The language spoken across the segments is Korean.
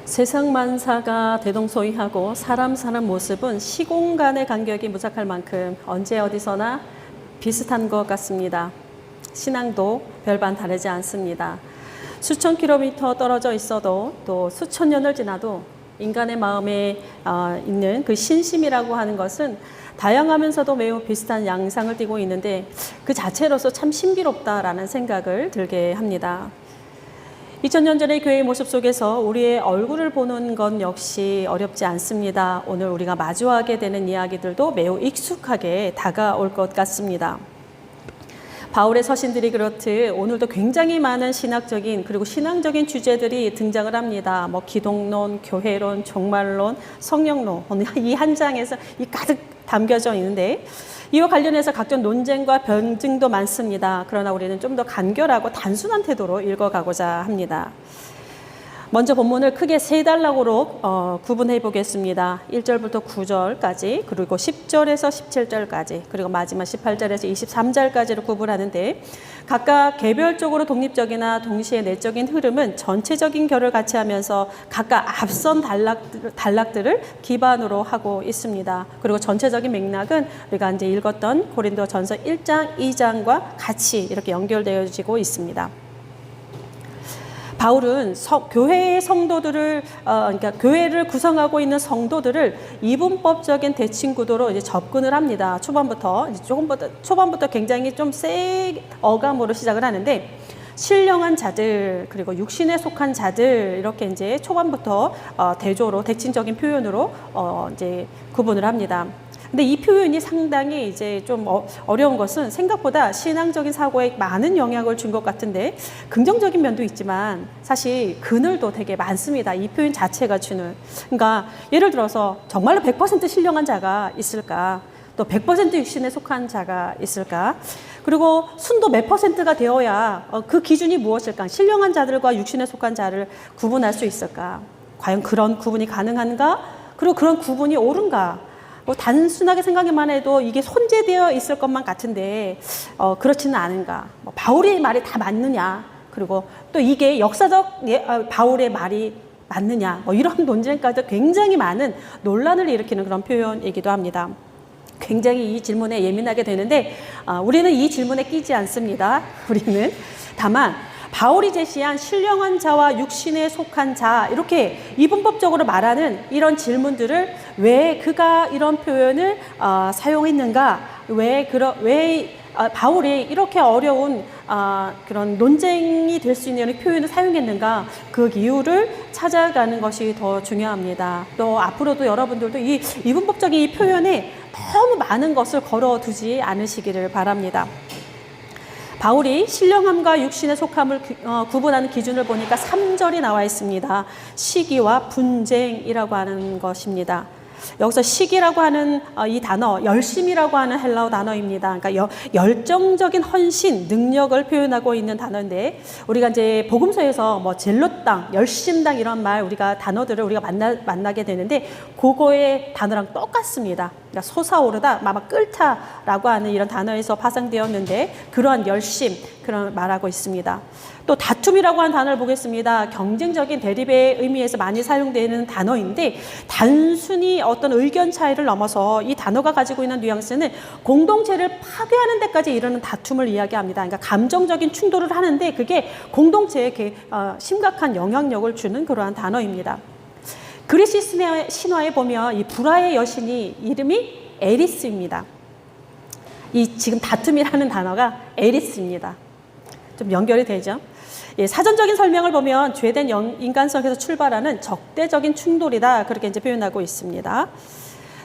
세상 만사가 대동소이하고 사람 사는 모습은 시공간의 간격이 무작할 만큼 언제 어디서나 비슷한 것 같습니다. 신앙도 별반 다르지 않습니다. 수천 킬로미터 떨어져 있어도 또 수천 년을 지나도 인간의 마음에 있는 그 신심이라고 하는 것은 다양하면서도 매우 비슷한 양상을 띠고 있는데 그 자체로서 참 신비롭다라는 생각을 들게 합니다. 2000년 전의 교회의 모습 속에서 우리의 얼굴을 보는 건 역시 어렵지 않습니다. 오늘 우리가 마주하게 되는 이야기들도 매우 익숙하게 다가올 것 같습니다. 바울의 서신들이 그렇듯 오늘도 굉장히 많은 신학적인 그리고 신앙적인 주제들이 등장을 합니다. 기독론, 교회론, 종말론, 성령론 이 한 장에서 가득 담겨져 있는데 이와 관련해서 각종 논쟁과 변증도 많습니다. 그러나 우리는 좀 더 간결하고 단순한 태도로 읽어가고자 합니다. 먼저 본문을 크게 세 단락으로 구분해 보겠습니다. 1절부터 9절까지 그리고 10절에서 17절까지 그리고 마지막 18절에서 23절까지로 구분하는데 각각 개별적으로 독립적이나 동시에 내적인 흐름은 전체적인 결을 같이 하면서 각각 앞선 단락들을 기반으로 하고 있습니다. 그리고 전체적인 맥락은 우리가 이제 읽었던 고린도전서 1장, 2장과 같이 이렇게 연결되어지고 있습니다. 바울은 교회의 성도들을 그러니까 교회를 구성하고 있는 성도들을 이분법적인 대칭 구도로 이제 접근을 합니다. 초반부터 굉장히 좀 세 어감으로 시작을 하는데 신령한 자들 그리고 육신에 속한 자들 이렇게 이제 초반부터 대조로 대칭적인 표현으로 이제 구분을 합니다. 근데 이 표현이 상당히 이제 좀 어려운 것은 생각보다 신앙적인 사고에 많은 영향을 준 것 같은데 긍정적인 면도 있지만 사실 그늘도 되게 많습니다. 이 표현 자체가 주는. 그러니까 예를 들어서 정말로 100% 신령한 자가 있을까? 또 100% 육신에 속한 자가 있을까? 그리고 순도 몇 %가 되어야 그 기준이 무엇일까? 신령한 자들과 육신에 속한 자를 구분할 수 있을까? 과연 그런 구분이 가능한가? 그리고 그런 구분이 옳은가? 단순하게 생각만 해도 이게 손재되어 있을 것만 같은데 그렇지는 않은가. 바울의 말이 다 맞느냐. 그리고 또 이게 역사적 바울의 말이 맞느냐. 이런 논쟁까지 굉장히 많은 논란을 일으키는 그런 표현이기도 합니다. 굉장히 이 질문에 예민하게 되는데 우리는 이 질문에 끼지 않습니다. 우리는 다만 바울이 제시한 신령한 자와 육신에 속한 자 이렇게 이분법적으로 말하는 이런 질문들을 왜 그가 이런 표현을 사용했는가 왜 바울이 이렇게 어려운 그런 논쟁이 될 수 있는 표현을 사용했는가 그 이유를 찾아가는 것이 더 중요합니다. 또 앞으로도 여러분들도 이 이분법적인 이 표현에 너무 많은 것을 걸어두지 않으시기를 바랍니다. 바울이 신령함과 육신의 속함을 구분하는 기준을 보니까 3절이 나와 있습니다. 시기와 분쟁이라고 하는 것입니다. 여기서 시기라고 하는 이 단어, 열심이라고 하는 헬라어 단어입니다. 그러니까 열정적인 헌신, 능력을 표현하고 있는 단어인데 우리가 이제 복음서에서 젤롯당, 열심당 이런 말 단어들을 우리가 만나게 되는데 그거의 단어랑 똑같습니다. 그러니까 솟아오르다, 막 끓다라고 하는 이런 단어에서 파생되었는데 그러한 열심, 그런 말하고 있습니다. 또 다툼이라고 하는 단어를 보겠습니다. 경쟁적인 대립의 의미에서 많이 사용되는 단어인데 단순히 어떤 의견 차이를 넘어서 이 단어가 가지고 있는 뉘앙스는 공동체를 파괴하는 데까지 이르는 다툼을 이야기합니다. 그러니까 감정적인 충돌을 하는데 그게 공동체에 심각한 영향력을 주는 그러한 단어입니다. 그리스 신화에 보면 이 불화의 여신이 이름이 에리스입니다. 이 지금 다툼이라는 단어가 에리스입니다. 좀 연결이 되죠? 사전적인 설명을 보면 죄된 인간성에서 출발하는 적대적인 충돌이다. 그렇게 이제 표현하고 있습니다.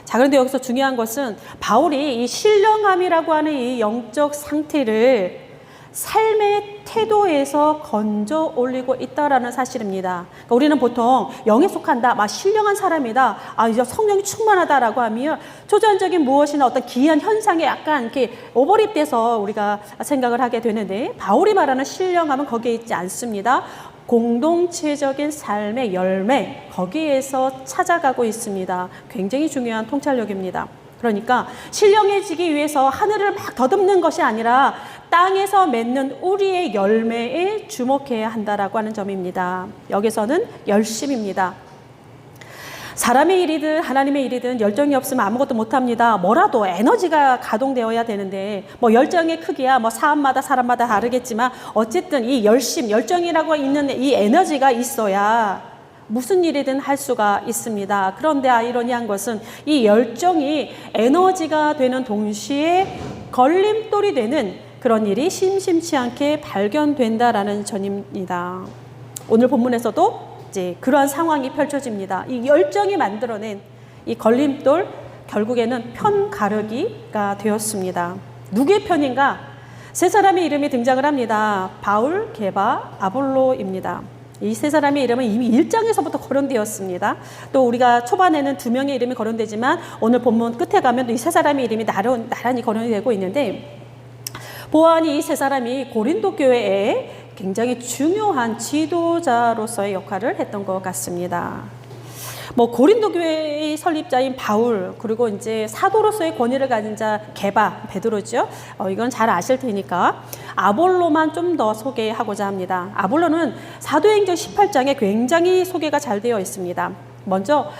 자, 그런데 여기서 중요한 것은 바울이 이 신령함이라고 하는 이 영적 상태를 삶의 태도에서 건져 올리고 있다라는 사실입니다. 그러니까 우리는 보통 영에 속한다, 신령한 사람이다, 이제 성령이 충만하다라고 하면 초자연적인 무엇이나 어떤 기이한 현상에 약간 이렇게 오버립돼서 우리가 생각을 하게 되는데 바울이 말하는 신령함은 거기에 있지 않습니다. 공동체적인 삶의 열매, 거기에서 찾아가고 있습니다. 굉장히 중요한 통찰력입니다. 그러니까 신령해지기 위해서 하늘을 막 더듬는 것이 아니라 땅에서 맺는 우리의 열매에 주목해야 한다라고 하는 점입니다. 여기서는 열심입니다. 사람의 일이든 하나님의 일이든 열정이 없으면 아무것도 못합니다. 뭐라도 에너지가 가동되어야 되는데 뭐 열정의 크기야 뭐 사람마다 다르겠지만 어쨌든 이 열정이라고 있는 이 에너지가 있어야 무슨 일이든 할 수가 있습니다. 그런데 아이러니한 것은 이 열정이 에너지가 되는 동시에 걸림돌이 되는 그런 일이 심심치 않게 발견된다라는 점입니다. 오늘 본문에서도 이제 그러한 상황이 펼쳐집니다. 이 열정이 만들어낸 이 걸림돌, 결국에는 편 가르기가 되었습니다. 누구의 편인가? 세 사람의 이름이 등장을 합니다. 바울, 게바, 아볼로입니다. 이 세 사람의 이름은 이미 1장에서부터 거론되었습니다. 또 우리가 초반에는 2명의 이름이 거론되지만 오늘 본문 끝에 가면 이 세 사람의 이름이 나란히 거론이 되고 있는데, 보아하니 이 세 사람이 고린도 교회에 굉장히 중요한 지도자로서의 역할을 했던 것 같습니다. 뭐 고린도 교회의 설립자인 바울, 그리고 이제 사도로서의 권위를 가진 자 게바, 베드로죠. 이건 잘 아실 테니까 아볼로만 좀 더 소개하고자 합니다. 아볼로는 사도행전 18장에 굉장히 소개가 잘 되어 있습니다. 먼저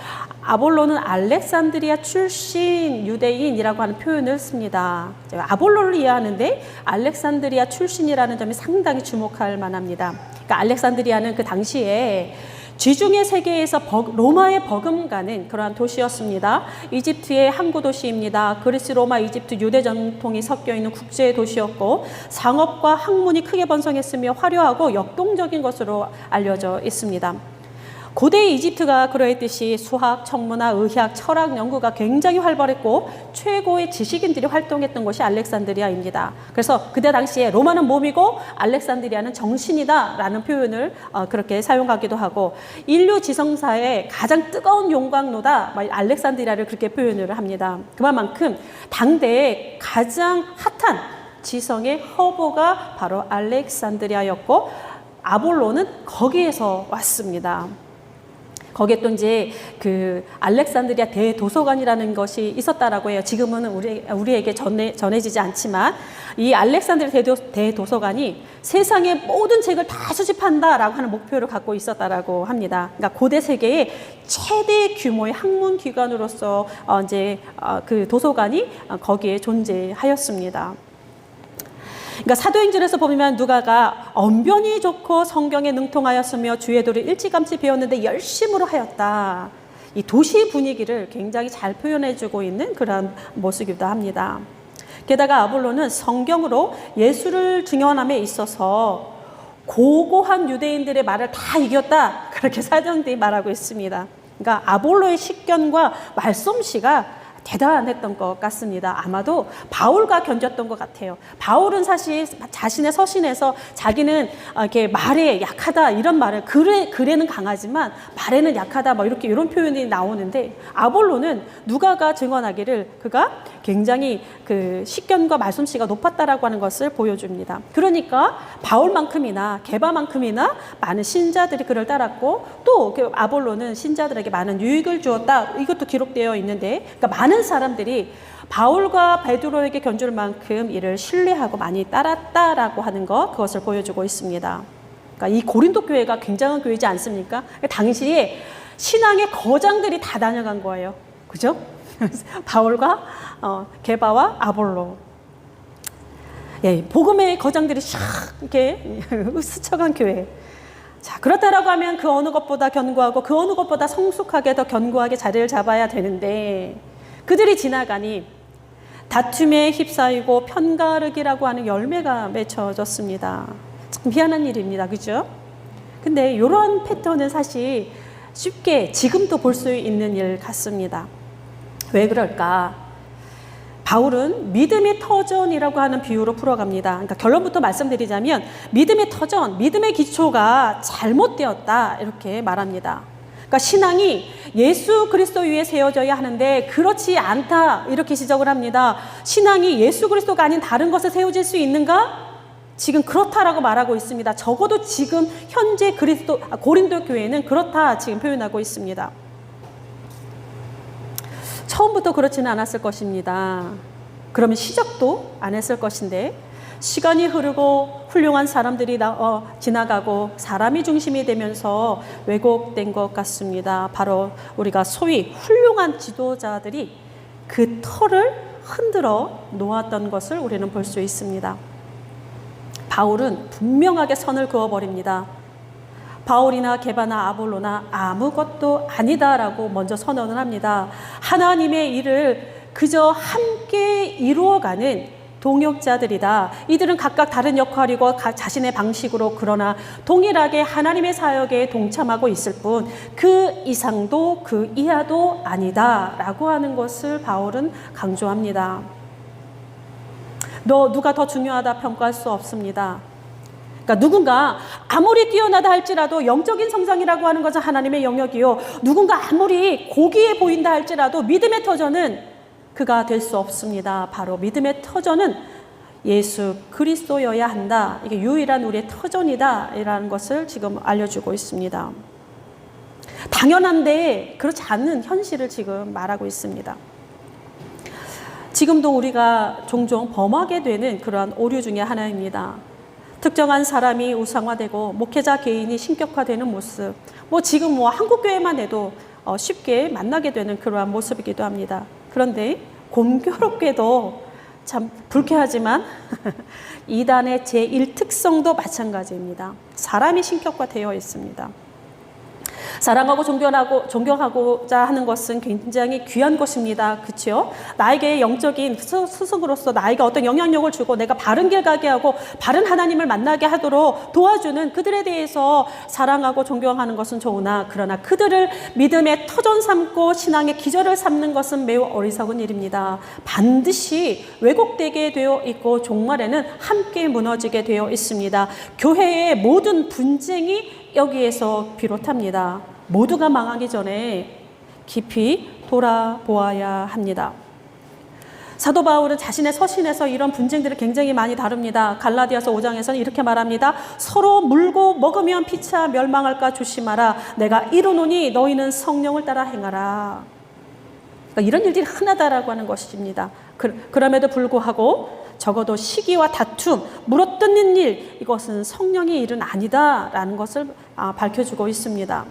아볼로는 알렉산드리아 출신 유대인이라고 하는 표현을 씁니다. 아볼로를 이해하는데 알렉산드리아 출신이라는 점이 상당히 주목할 만합니다. 그러니까 알렉산드리아는 그 당시에 지중해 세계에서 로마에 버금가는 그러한 도시였습니다. 이집트의 항구 도시입니다. 그리스, 로마, 이집트, 유대 전통이 섞여 있는 국제 도시였고 상업과 학문이 크게 번성했으며 화려하고 역동적인 것으로 알려져 있습니다. 고대 이집트가 그러했듯이 수학, 천문학, 의학, 철학 연구가 굉장히 활발했고 최고의 지식인들이 활동했던 곳이 알렉산드리아입니다. 그래서 그때 당시에 로마는 몸이고 알렉산드리아는 정신이다 라는 표현을 그렇게 사용하기도 하고, 인류 지성사의 가장 뜨거운 용광로다, 알렉산드리아를 그렇게 표현을 합니다. 그만큼 당대의 가장 핫한 지성의 허브가 바로 알렉산드리아였고 아볼로는 거기에서 왔습니다. 거기에 또 이제 그 알렉산드리아 대도서관이라는 것이 있었다라고 해요. 지금은 우리에게 전해지지 않지만 이 알렉산드리아 대도서관이 세상의 모든 책을 다 수집한다라고 하는 목표를 갖고 있었다라고 합니다. 그러니까 고대 세계의 최대 규모의 학문 기관으로서 이제 그 도서관이 거기에 존재하였습니다. 그러니까 사도행전에서 보면 누가가 언변이 좋고 성경에 능통하였으며 주의 도를 일찌감치 배웠는데 열심으로 하였다. 이 도시 분위기를 굉장히 잘 표현해주고 있는 그런 모습이기도 합니다. 게다가 아볼로는 성경으로 예수를 증언함에 있어서 고고한 유대인들의 말을 다 이겼다, 그렇게 사도행전이 말하고 있습니다. 그러니까 아볼로의 식견과 말솜씨가 대단했던 것 같습니다. 아마도 바울과 견뎠던 것 같아요. 바울은 사실 자신의 서신에서 자기는 이렇게 말에 약하다 이런 말을, 글에는 강하지만 말에는 약하다 이런 표현이 나오는데, 아볼로는 누가가 증언하기를 그가 굉장히 그 식견과 말솜씨가 높았다라고 하는 것을 보여줍니다. 그러니까 바울만큼이나 게바만큼이나 많은 신자들이 그를 따랐고, 또 아볼로는 신자들에게 많은 유익을 주었다, 이것도 기록되어 있는데, 그러니까 많은 사람들이 바울과 베드로에게 견줄 만큼 이를 신뢰하고 많이 따랐다라고 하는 그것을 보여주고 있습니다. 그러니까 이 고린도 교회가 굉장한 교회지 않습니까? 당시에 신앙의 거장들이 다 다녀간 거예요. 그죠? 바울과 게바와 아볼로. 예, 복음의 거장들이 샥 이렇게 스쳐간 교회. 자, 그렇다라고 하면 그 어느 것보다 견고하고 그 어느 것보다 성숙하게 더 견고하게 자리를 잡아야 되는데, 그들이 지나가니 다툼에 휩싸이고 편가르기라고 하는 열매가 맺혀졌습니다. 참 미안한 일입니다. 그죠? 근데 이러한 패턴은 사실 쉽게 지금도 볼 수 있는 일 같습니다. 왜 그럴까? 바울은 믿음의 터전이라고 하는 비유로 풀어갑니다. 그러니까 결론부터 말씀드리자면 믿음의 터전, 믿음의 기초가 잘못되었다, 이렇게 말합니다. 그러니까 신앙이 예수 그리스도 위에 세워져야 하는데 그렇지 않다, 이렇게 지적을 합니다. 신앙이 예수 그리스도가 아닌 다른 것에 세워질 수 있는가? 지금 그렇다라고 말하고 있습니다. 적어도 지금 현재 고린도 교회는 그렇다 지금 표현하고 있습니다. 처음부터 그렇지는 않았을 것입니다. 그러면 시작도 안 했을 것인데, 시간이 흐르고 훌륭한 사람들이 지나가고 사람이 중심이 되면서 왜곡된 것 같습니다. 바로 우리가 소위 훌륭한 지도자들이 그 틀을 흔들어 놓았던 것을 우리는 볼 수 있습니다. 바울은 분명하게 선을 그어버립니다. 바울이나 게바나 아볼로나 아무것도 아니다라고 먼저 선언을 합니다. 하나님의 일을 그저 함께 이루어가는 동역자들이다. 이들은 각각 다른 역할이고 자신의 방식으로 그러나 동일하게 하나님의 사역에 동참하고 있을 뿐 그 이상도 그 이하도 아니다 라고 하는 것을 바울은 강조합니다. 누가 더 중요하다 평가할 수 없습니다. 그러니까 누군가 아무리 뛰어나다 할지라도 영적인 성장이라고 하는 것은 하나님의 영역이요, 누군가 아무리 고귀해 보인다 할지라도 믿음의 터전은 그가 될 수 없습니다. 바로 믿음의 터전은 예수 그리스도여야 한다. 이게 유일한 우리의 터전이다 라는 것을 지금 알려주고 있습니다. 당연한데 그렇지 않은 현실을 지금 말하고 있습니다. 지금도 우리가 종종 범하게 되는 그러한 오류 중에 하나입니다. 특정한 사람이 우상화되고 목회자 개인이 신격화되는 모습, 지금 한국교회만 해도 쉽게 만나게 되는 그러한 모습이기도 합니다. 그런데 공교롭게도 참 불쾌하지만 이단의 제1특성도 마찬가지입니다. 사람이 신격화되어 있습니다. 사랑하고 존경하고자 하는 것은 굉장히 귀한 것입니다. 그렇죠? 나에게 영적인 스승으로서 나에게 어떤 영향력을 주고 내가 바른 길 가게 하고 바른 하나님을 만나게 하도록 도와주는 그들에 대해서 사랑하고 존경하는 것은 좋으나, 그러나 그들을 믿음의 터전 삼고 신앙의 기저를 삼는 것은 매우 어리석은 일입니다. 반드시 왜곡되게 되어 있고 종말에는 함께 무너지게 되어 있습니다. 교회의 모든 분쟁이 여기에서 비롯합니다. 모두가 망하기 전에 깊이 돌아보아야 합니다. 사도 바울은 자신의 서신에서 이런 분쟁들을 굉장히 많이 다룹니다. 갈라디아서 5장에서는 이렇게 말합니다. 서로 물고 먹으면 피차 멸망할까 조심하라. 내가 이르노니 너희는 성령을 따라 행하라. 그러니까 이런 일들이 흔하다라고 하는 것입니다. 그럼에도 불구하고 적어도 시기와 다툼, 물어뜯는 일, 이것은 성령의 일은 아니다라는 것을 밝혀주고 있습니다.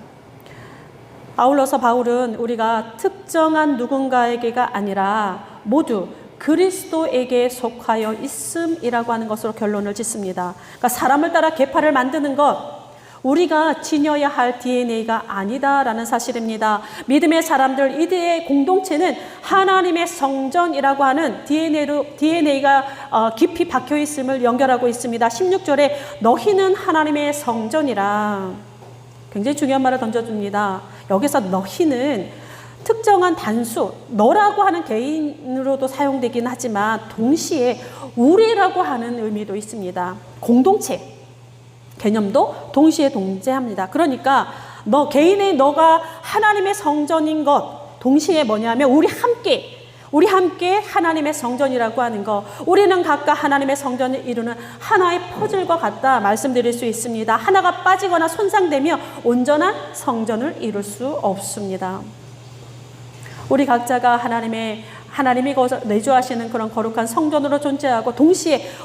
아울러서 바울은 우리가 특정한 누군가에게가 아니라 모두 그리스도에게 속하여 있음이라고 하는 것으로 결론을 짓습니다. 그러니까 사람을 따라 계파를 만드는 것, 우리가 지녀야 할 DNA가 아니다라는 사실입니다. 믿음의 사람들, 이들의 공동체는 하나님의 성전이라고 하는 DNA가 깊이 박혀 있음을 연결하고 있습니다. 16절에 너희는 하나님의 성전이라, 굉장히 중요한 말을 던져줍니다. 여기서 너희는 특정한 단수, 너라고 하는 개인으로도 사용되긴 하지만 동시에 우리라고 하는 의미도 있습니다. 공동체 개념도 동시에 동재합니다. 그러니까 너가 하나님의 성전인 것, 동시에 뭐냐면 우리 함께 하나님의 성전이라고 하는 것, 우리는 각각 하나님의 성전을 이루는 하나의 퍼즐과 같다 말씀드릴 수 있습니다. 하나가 빠지거나 손상되며 온전한 성전을 이룰 수 없습니다. 우리 각자가 하나님이 내주하시는 그런 거룩한 성전으로 존재하고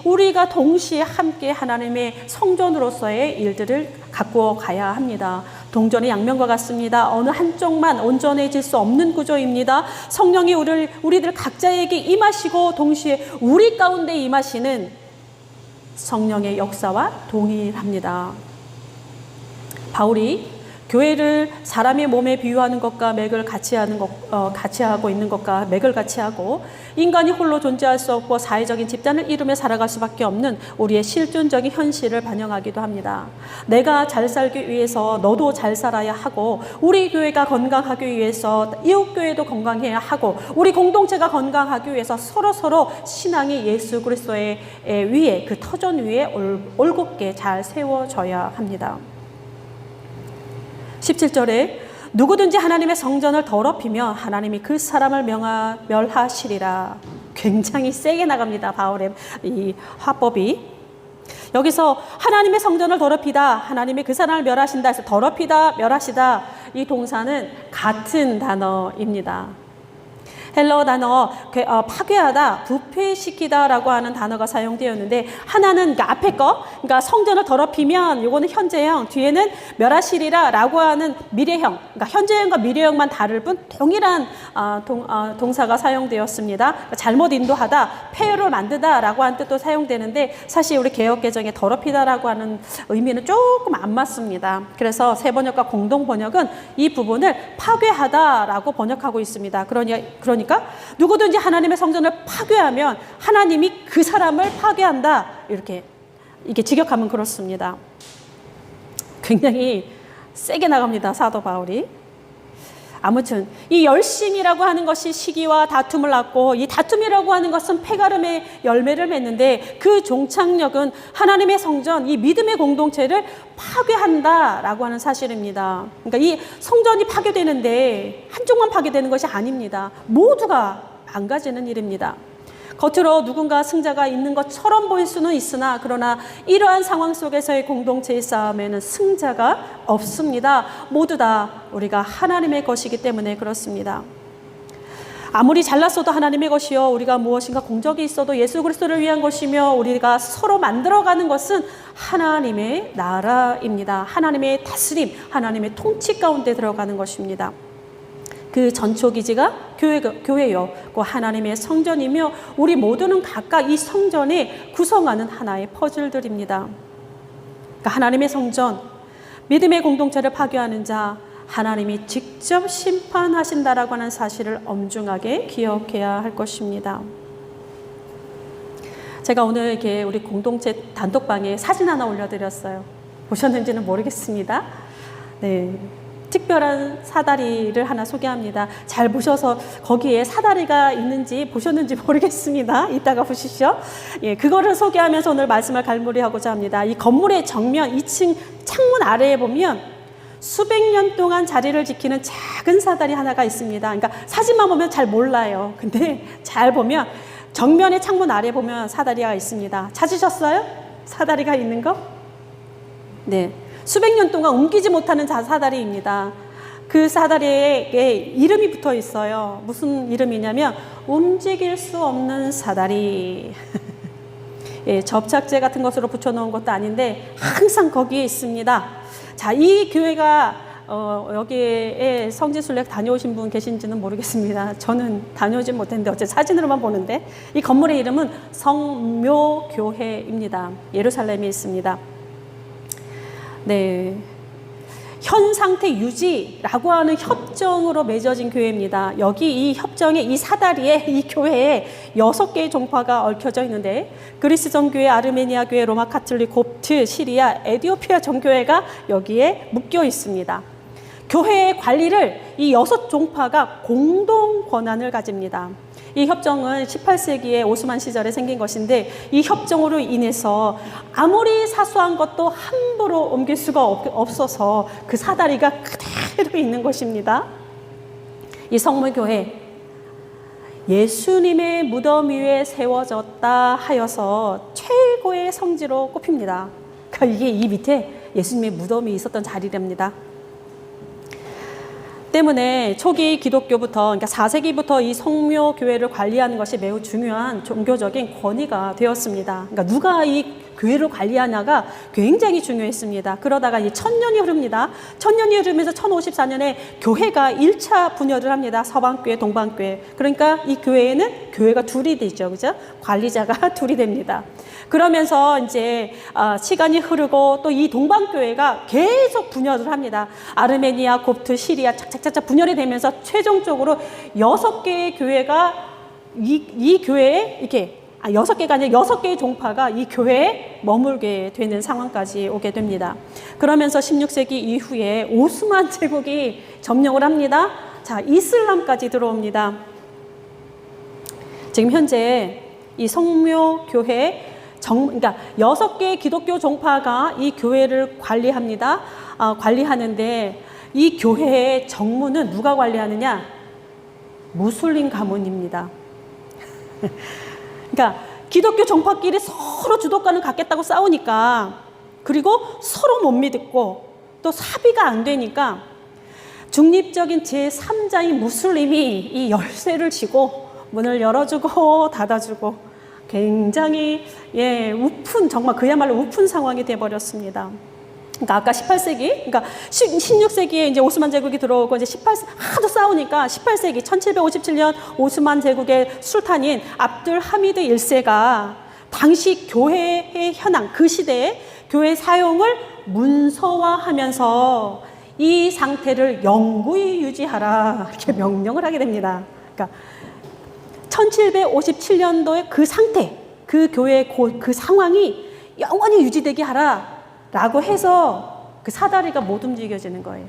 우리가 동시에 함께 하나님의 성전으로서의 일들을 갖고 가야 합니다. 동전의 양면과 같습니다. 어느 한쪽만 온전해질 수 없는 구조입니다. 성령이 우리들 각자에게 임하시고 동시에 우리 가운데 임하시는 성령의 역사와 동일합니다. 바울이 교회를 사람의 몸에 비유하는 것과 맥을 같이 하고 있는 것과 맥을 같이 하고, 인간이 홀로 존재할 수 없고 사회적인 집단을 이루며 살아갈 수밖에 없는 우리의 실존적인 현실을 반영하기도 합니다. 내가 잘 살기 위해서 너도 잘 살아야 하고, 우리 교회가 건강하기 위해서 이웃 교회도 건강해야 하고, 우리 공동체가 건강하기 위해서 서로 신앙이 예수 그리스도의 위에, 그 터전 위에 올곧게 잘 세워져야 합니다. 17절에 누구든지 하나님의 성전을 더럽히면 하나님이 그 사람을 멸하시리라. 굉장히 세게 나갑니다. 바울의 이 화법이. 여기서 하나님의 성전을 더럽히다, 하나님이 그 사람을 멸하신다 해서 더럽히다, 멸하시다, 이 동사는 같은 단어입니다. 헬러 단어 파괴하다, 부패시키다라고 하는 단어가 사용되었는데 하나는 그러니까 앞에 거, 그러니까 성전을 더럽히면 요거는 현재형, 뒤에는 멸하시리라라고 하는 미래형, 그러니까 현재형과 미래형만 다를 뿐 동일한 동사가 사용되었습니다. 그러니까 잘못 인도하다, 폐허를 만드다라고 하는 뜻도 사용되는데 사실 우리 개역개정에 더럽히다라고 하는 의미는 조금 안 맞습니다. 그래서 새 번역과 공동 번역은 이 부분을 파괴하다라고 번역하고 있습니다. 그러니까 누구든지 하나님의 성전을 파괴하면 하나님이 그 사람을 파괴한다. 이게 직역하면 그렇습니다. 굉장히 세게 나갑니다. 사도 바울이. 아무튼 이 열심이라고 하는 것이 시기와 다툼을 낳고 이 다툼이라고 하는 것은 폐가름의 열매를 맺는데 그 종착역은 하나님의 성전, 이 믿음의 공동체를 파괴한다라고 하는 사실입니다. 그러니까 이 성전이 파괴되는데 한쪽만 파괴되는 것이 아닙니다. 모두가 망가지는 일입니다. 겉으로 누군가 승자가 있는 것처럼 보일 수는 있으나 그러나 이러한 상황 속에서의 공동체의 싸움에는 승자가 없습니다. 모두 다 우리가 하나님의 것이기 때문에 그렇습니다. 아무리 잘났어도 하나님의 것이요 우리가 무엇인가 공적이 있어도 예수 그리스도를 위한 것이며 우리가 서로 만들어가는 것은 하나님의 나라입니다. 하나님의 다스림, 하나님의 통치 가운데 들어가는 것입니다. 그 전초기지가 교회요. 그 하나님의 성전이며 우리 모두는 각각 이 성전에 구성하는 하나의 퍼즐들입니다. 그러니까 하나님의 성전, 믿음의 공동체를 파괴하는 자, 하나님이 직접 심판하신다라고 하는 사실을 엄중하게 기억해야 할 것입니다. 제가 오늘 이렇게 우리 공동체 단톡방에 사진 하나 올려드렸어요. 보셨는지는 모르겠습니다. 네. 특별한 사다리를 하나 소개합니다. 잘 보셔서 거기에 사다리가 있는지 보셨는지 모르겠습니다. 이따가 보시죠. 예, 그거를 소개하면서 오늘 말씀을 갈무리하고자 합니다. 이 건물의 정면 2층 창문 아래에 보면 수백 년 동안 자리를 지키는 작은 사다리 하나가 있습니다. 그러니까 사진만 보면 잘 몰라요. 근데 잘 보면 정면의 창문 아래에 보면 사다리가 있습니다. 찾으셨어요? 사다리가 있는 거? 네. 수백 년 동안 옮기지 못하는 사다리입니다. 그 사다리에 이름이 붙어 있어요. 무슨 이름이냐면 움직일 수 없는 사다리. 예, 접착제 같은 것으로 붙여놓은 것도 아닌데 항상 거기에 있습니다. 자, 이 교회가 여기에 성지순례 다녀오신 분 계신지는 모르겠습니다. 저는 다녀오진 못했는데 어째 사진으로만 보는데 이 건물의 이름은 성묘교회입니다. 예루살렘에 있습니다. 네, 현 상태 유지라고 하는 협정으로 맺어진 교회입니다. 여기 이 협정에 이 사다리에 이 교회에 6개의 종파가 얽혀져 있는데 그리스 정교회, 아르메니아 교회, 로마 카톨릭, 곱트, 시리아, 에티오피아 정교회가 여기에 묶여 있습니다. 교회의 관리를 이 6종파가 공동 권한을 가집니다. 이 협정은 18세기에 오스만 시절에 생긴 것인데 이 협정으로 인해서 아무리 사소한 것도 함부로 옮길 수가 없어서 그 사다리가 그대로 있는 것입니다. 이 성모교회 예수님의 무덤 위에 세워졌다 하여서 최고의 성지로 꼽힙니다. 그러니까 이게 이 밑에 예수님의 무덤이 있었던 자리랍니다. 때문에 초기 기독교부터 그러니까 4세기부터 이 성묘교회를 관리하는 것이 매우 중요한 종교적인 권위가 되었습니다. 그러니까 누가 이 교회를 관리하냐가 굉장히 중요했습니다. 그러다가 이 1000년이 흐릅니다. 1000년이 흐르면서 1054년에 교회가 1차 분열을 합니다. 서방교회, 동방교회. 그러니까 이 교회에는 교회가 둘이 되죠. 그죠? 관리자가 둘이 됩니다. 그러면서 이제 시간이 흐르고 또 이 동방교회가 계속 분열을 합니다. 아르메니아, 곱트, 시리아 착착착착 분열이 되면서 최종적으로 6개의 교회가 이 교회에 이렇게 6개가 아니라 6개의 종파가 이 교회에 머물게 되는 상황까지 오게 됩니다. 그러면서 16세기 이후에 오스만 제국이 점령을 합니다. 자, 이슬람까지 들어옵니다. 지금 현재 이 성묘교회 그러니까 6개의 기독교 종파가 이 교회를 관리합니다. 관리하는데 이 교회의 정무는 누가 관리하느냐? 무슬림 가문입니다. 그러니까 기독교 종파끼리 서로 주도권을 갖겠다고 싸우니까 그리고 서로 못 믿고 또 합의가 안 되니까 중립적인 제3자인 무슬림이 이 열쇠를 쥐고 문을 열어주고 닫아주고 굉장히 정말 그야말로 우픈 상황이 되어버렸습니다. 그러니까 아까 18세기, 그러니까 16세기에 이제 오스만 제국이 들어오고 이제 하도 싸우니까 18세기 1757년 오스만 제국의 술탄인 압둘 하미드 1세가 당시 교회의 현황, 그 시대에 교회 사용을 문서화하면서 이 상태를 영구히 유지하라 이렇게 명령을 하게 됩니다. 그러니까 1757년도의 그 상태, 그 교회의 그 상황이 영원히 유지되게 하라 라고 해서 그 사다리가 못 움직여지는 거예요.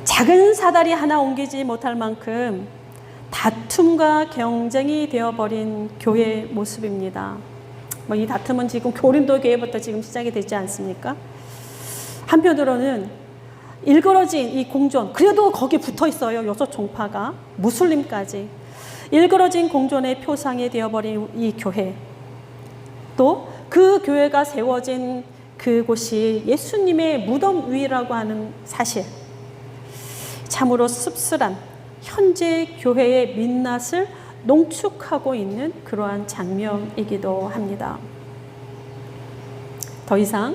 작은 사다리 하나 옮기지 못할 만큼 다툼과 경쟁이 되어버린 교회의 모습입니다. 이 다툼은 지금 고린도 교회부터 지금 시작이 되지 않습니까? 한편으로는 일그러진 이 공존, 그래도 거기 붙어 있어요. 여섯 종파가, 무슬림까지. 일그러진 공존의 표상이 되어버린 이 교회. 또 그 교회가 세워진 그곳이 예수님의 무덤 위라고 하는 사실. 참으로 씁쓸한 현재 교회의 민낯을 농축하고 있는 그러한 장면이기도 합니다. 더 이상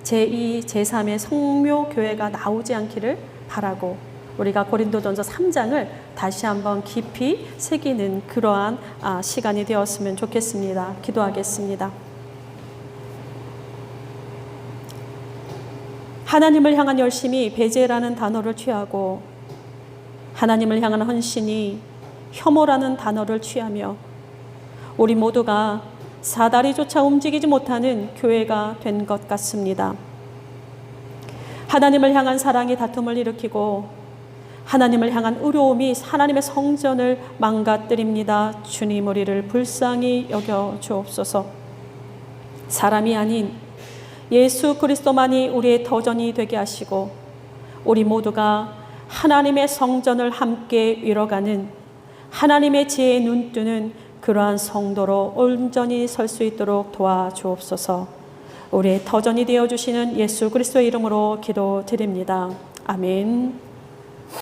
제2, 제3의 성묘교회가 나오지 않기를 바라고 우리가 고린도전서 3장을 다시 한번 깊이 새기는 그러한 시간이 되었으면 좋겠습니다. 기도하겠습니다. 하나님을 향한 열심이 배제라는 단어를 취하고 하나님을 향한 헌신이 혐오라는 단어를 취하며 우리 모두가 사다리조차 움직이지 못하는 교회가 된 것 같습니다. 하나님을 향한 사랑이 다툼을 일으키고 하나님을 향한 의로움이 하나님의 성전을 망가뜨립니다. 주님, 우리를 불쌍히 여겨 주옵소서. 사람이 아닌 예수 그리스도만이 우리의 터전이 되게 하시고 우리 모두가 하나님의 성전을 함께 이뤄가는 하나님의 지혜에 눈뜨는 그러한 성도로 온전히 설 수 있도록 도와주옵소서. 우리의 터전이 되어주시는 예수 그리스도의 이름으로 기도드립니다. 아멘.